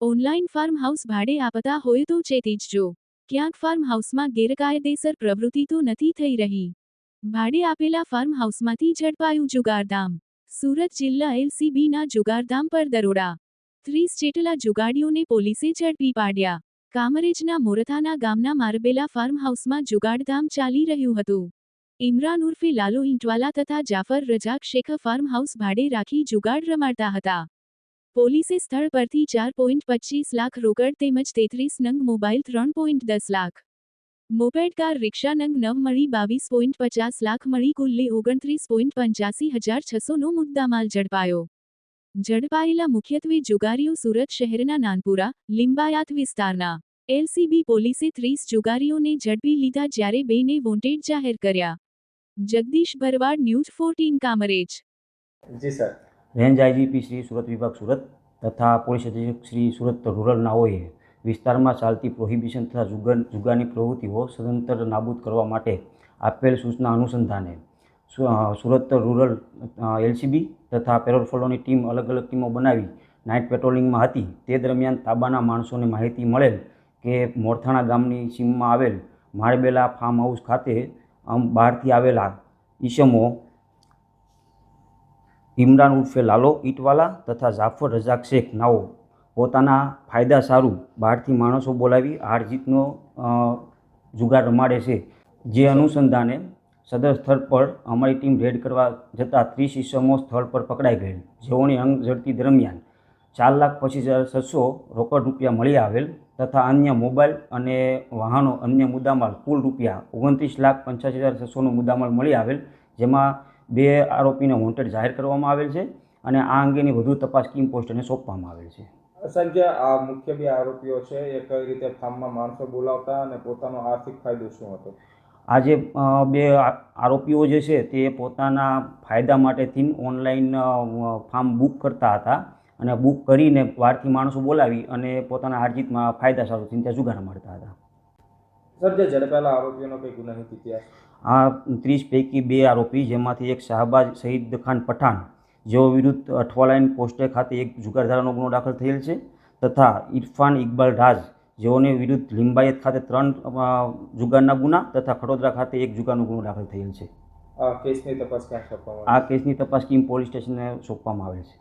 Online farm house ભાડે આપતા હોય તો ચેતીજો. ક્યાંક ફાર્મ હાઉસમાં ગેરકાયદેસર પ્રવૃત્તિ તો નથી થઈ રહી. ભાડે આપેલા ફાર્મ હાઉસમાંથી ઝડપાયું જુગારધામ. સુરત જિલ્લા એલસીબીના જુગારધામ પર દરોડા. 30 જેટલા જુગાડીઓને પોલીસે ઝડપી પાડ્યા. કામરેજના મોરથાના ગામના મારબેલા ફાર્મ હાઉસમાં જુગારધામ ચાલી રહ્યું હતું. ઇમરાન ઉર્ફે લાલો ઈંટવાલા તથા જાફર રજાક શેખ ફાર્મ હાઉસ ભાડે રાખી જુગાડ રમાડતા હતા. પોલીસે સ્થળ પરથી 4.25 લાખ રોકડ તેમજ 33 નંગ મોબાઈલ 3.10 લાખ મોપેડ કાર રિક્ષા નંગ 9 મળી 22.50 લાખ મળી કુલ્લે 29.85,600નો મુદ્દામાલ ઝડપાયો. ઝડપાયેલા મુખ્યત્વે જુગારીઓ સુરત શહેરના નાનપુરા, લિંબાયત વિસ્તારના. એલસીબી પોલીસે 30 જુગારીઓને ઝડપી લીધા જ્યારે 2ને વોન્ટેડ જાહેર કર્યા. જગદીશ ભરવાડ, ન્યૂઝ 14 કામરેજ. જી sir. Range IGP Shri Surat વિભાગ સુરત તથા પોલીસ અધિક્ષક શ્રી સુરત રૂરલ નાઓએ વિસ્તારમાં ચાલતી પ્રોહિબિશન તથા જુગારની પ્રવૃત્તિઓ સદંતર નાબૂદ કરવા માટે આપેલ સૂચના અનુસંધાને સુરત રૂરલ એલસીબી તથા પેરોલ ફોલોની ટીમ અલગ અલગ ટીમો બનાવી નાઇટ પેટ્રોલિંગમાં હતી. તે દરમિયાન તાબાના માણસોને માહિતી મળેલ કે મોરથાણા ગામની સીમમાં આવેલ મારબેલા ફાર્મ હાઉસ ખાતે બહારથી આવેલા ઈસમો ઇમરાન ઉર્ફે લાલો ઈંટવાલા તથા જાફર રજાક શેખ નાઓ પોતાના ફાયદા સારું બહારથી માણસો બોલાવી હાર જીતનો જુગાર રમાડે છે. જે અનુસંધાને સદર સ્થળ પર અમારી ટીમ રેડ કરવા જતાં 30 ઈસમો સ્થળ પર પકડાઈ ગયેલ, જેઓની અંગ ઝડપી દરમિયાન 4,25,600 રોકડ રૂપિયા મળી આવેલ તથા અન્ય મોબાઈલ અને વાહનો અન્ય મુદ્દામાલ કુલ રૂપિયા 29,85,600નો મુદ્દામાલ મળી આવેલ, જેમાં 2 આરોપીને વોન્ટેડ જાહેર કરવામાં આવેલ છે અને આ અંગેની વધુ તપાસ કિમ પોસ્ટને સોંપવામાં આવેલ છે. સંજય, આ મુખ્ય 2 આરોપીઓ છે એ કઈ રીતે ફાર્મમાં માણસો બોલાવતા અને પોતાનો આર્થિક ફાયદો શું હતો? આ જે 2 આરોપીઓ જે છે તે પોતાના ફાયદા માટેથી ઓનલાઈન ફાર્મ બુક કરતા હતા અને બુક કરીને બહારથી માણસો બોલાવી અને પોતાના હારજીતમાં ફાયદા સારું થઈને ત્યાં જુગાર રમાડતા હતા. સર, જે ઝડપાયેલા આરોપીઓનો કંઈ ગુનાહિત ઇતિહાસ? આ 30 પૈકી 2 આરોપી, જેમાંથી એક શાહબાજ શહીદ ખાન પઠાણ, જેઓ વિરુદ્ધ અઠવાલાઈન પોસ્ટે ખાતે એક જુગારધારાનો ગુનો દાખલ થયેલ છે તથા ઇરફાન ઇકબાલ રાજ, જેઓની વિરુદ્ધ લિંબાયત ખાતે 3 જુગારના ગુના તથા ખડોદરા ખાતે 1 જુગારનો ગુનો દાખલ થયેલ છે. આ કેસની તપાસ ક્યાં સોંપવામાં? આ કેસની તપાસ કિમ પોલીસ સ્ટેશનને સોંપવામાં આવેલ છે.